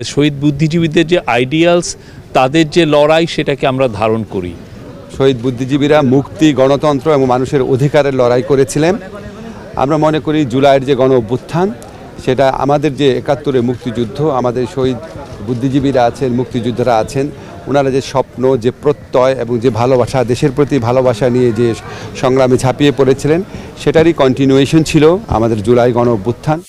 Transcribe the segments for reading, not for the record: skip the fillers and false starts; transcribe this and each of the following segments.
শহীদ বুদ্ধিজীবীদের যে আইডিয়ালস, তাদের যে লড়াই, সেটাকে আমরা ধারণ করি। শহীদ বুদ্ধিজীবীরা মুক্তি, গণতন্ত্র এবং মানুষের অধিকারের লড়াই করেছিলেন। আমরা মনে করি জুলাইয়ের যে গণ অভ্যুত্থান, সেটা আমাদের যে ৭১-এর মুক্তিযুদ্ধ, আমাদের শহীদ বুদ্ধিজীবীরা আছেন, মুক্তিযোদ্ধারা আছেন, ওনারা যে স্বপ্ন, যে প্রত্যয় এবং যে ভালোবাসা, দেশের প্রতি ভালোবাসা নিয়ে যে সংগ্রামে ঝাঁপিয়ে পড়েছিলেন, সেটারই কন্টিনিউয়েশন ছিল আমাদের জুলাই গণ অভ্যুত্থান।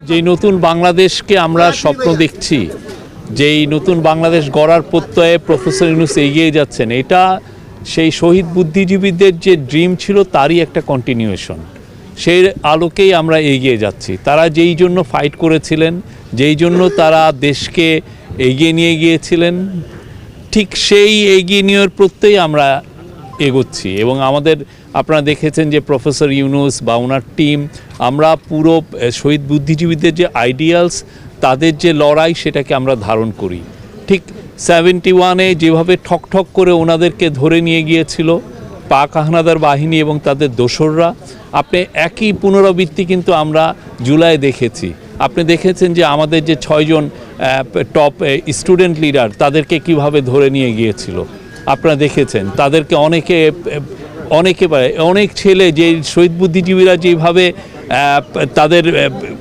যেই নতুন বাংলাদেশকে আমরা স্বপ্ন দেখছি, যেই নতুন বাংলাদেশ গড়ার প্রত্যয়ে প্রফেসর ইউনূস এগিয়ে যাচ্ছেন, এটা সেই শহীদ বুদ্ধিজীবীদের যে ড্রিম ছিল তারই একটা কন্টিনিউয়েশন। সেই আলোকেই আমরা এগিয়ে যাচ্ছি। তারা যেই জন্য ফাইট করেছিলেন, যেই জন্য তারা দেশকে এগিয়ে নিয়ে গিয়েছিলেন, ঠিক সেই এগিয়ে নেওয়ার প্রত্যয়েই আমরা এগোচ্ছি। এবং আপনারা দেখেছেন যে প্রফেসর ইউনূস বা ওনার টিম, আমরা পুরো শহীদ বুদ্ধিজীবীদের যে আইডিয়ালস, তাদের যে লড়াই, সেটাকে আমরা ধারণ করি। ঠিক 71-এ যেভাবে ঠক করে ওনাদেরকে ধরে নিয়ে গিয়েছিল পাক হানাদার বাহিনী এবং তাদের দোসররা, আপনি একই পুনরাবৃত্তি কিন্তু আমরা জুলাই দেখেছি। আপনি দেখেছেন যে আমাদের যে 6 জন টপ স্টুডেন্ট লিডার, তাদেরকে কিভাবে ধরে নিয়ে গিয়েছিল। আপনারা দেখেছেন তাদেরকে অনেক ছেলে, যে শহীদ বুদ্ধিজীবীরা যেভাবে তাদের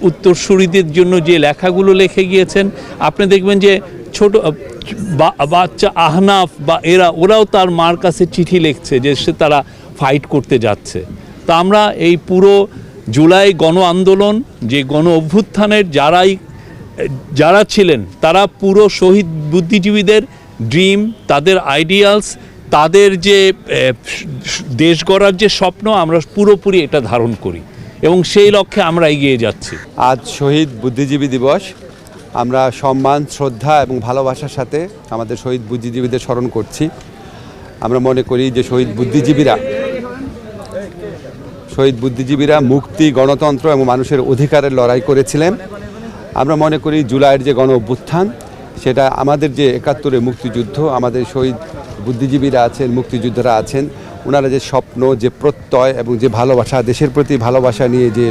উত্তরসূরিদের জন্য যে লেখাগুলো লিখে গিয়েছেন, আপনি দেখবেন যে ছোট বাচ্চা আহনাফ বা ওরাও তার মার কাছে চিঠি লিখছে যে তারা ফাইট করতে যাচ্ছে। তা আমরা এই পুরো জুলাই গণ আন্দোলন, যে গণ অভ্যুত্থানের যারা ছিলেন, তারা পুরো শহীদ বুদ্ধিজীবীদের ড্রিম, তাদের আইডিয়ালস, তাদের যে দেশ গড়ার যে স্বপ্ন, আমরা পুরোপুরি এটা ধারণ করি এবং সেই লক্ষ্যে আমরা এগিয়ে যাচ্ছি। আজ শহীদ বুদ্ধিজীবী দিবস। আমরা সম্মান, শ্রদ্ধা এবং ভালোবাসার সাথে আমাদের শহীদ বুদ্ধিজীবীদের স্মরণ করছি। আমরা মনে করি যে শহীদ বুদ্ধিজীবীরা মুক্তি, গণতন্ত্র এবং মানুষের অধিকারের লড়াই করেছিলেন। আমরা মনে করি জুলাইয়ের যে গণ অভ্যুত্থান, সেটা আমাদের যে ৭১-এর মুক্তিযুদ্ধ, আমাদের শহীদ বুদ্ধিজীবীরা আছেন, মুক্তিযোদ্ধারা আছেন, ওনারা যে স্বপ্ন, যে প্রত্যয় এবং যে ভালোবাসা, দেশের প্রতি ভালোবাসা নিয়ে যে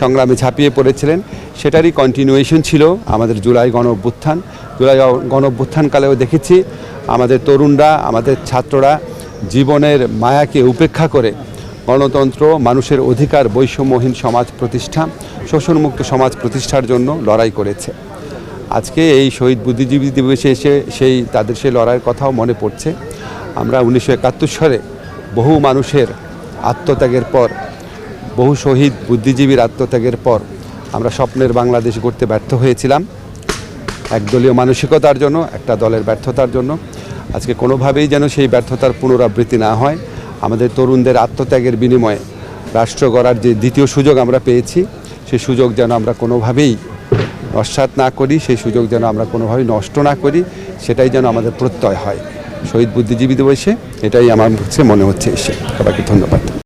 সংগ্রামে ঝাঁপিয়ে পড়েছিলেন, সেটারই কন্টিনিউয়েশন ছিল আমাদের জুলাই গণ অভ্যুত্থান। জুলাই গণ অভ্যুত্থানকালেও দেখেছি আমাদের তরুণরা, আমাদের ছাত্ররা জীবনের মায়াকে উপেক্ষা করে গণতন্ত্র, মানুষের অধিকার, বৈষম্যহীন সমাজ প্রতিষ্ঠা, শোষণমুক্ত সমাজ প্রতিষ্ঠার জন্য লড়াই করেছে। আজকে এই শহীদ বুদ্ধিজীবী দিবসে এসে তাদের সেই লড়াইয়ের কথাও মনে পড়ছে। আমরা 1971 সালে বহু মানুষের আত্মত্যাগের পর, বহু শহীদ বুদ্ধিজীবীর আত্মত্যাগের পর আমরা স্বপ্নের বাংলাদেশ গড়তে ব্যর্থ হয়েছিলাম, একদলীয় মানসিকতার জন্য, একটা দলের ব্যর্থতার জন্য। আজকে কোনোভাবেই যেন সেই ব্যর্থতার পুনরাবৃত্তি না হয়। আমাদের তরুণদের আত্মত্যাগের বিনিময়ে রাষ্ট্র গড়ার যে দ্বিতীয় সুযোগ আমরা পেয়েছি, সেই সুযোগ যেন আমরা কোনোভাবেই নস্যাৎ না করি, সেই সুযোগ যেন আমরা কোনোভাবেই নষ্ট না করি, সেটাই যেন আমাদের প্রত্যয় হয় শহীদ বুদ্ধিজীবী দিবসে। এটাই আমার কাছে মনে হচ্ছে। সবাইকে ধন্যবাদ।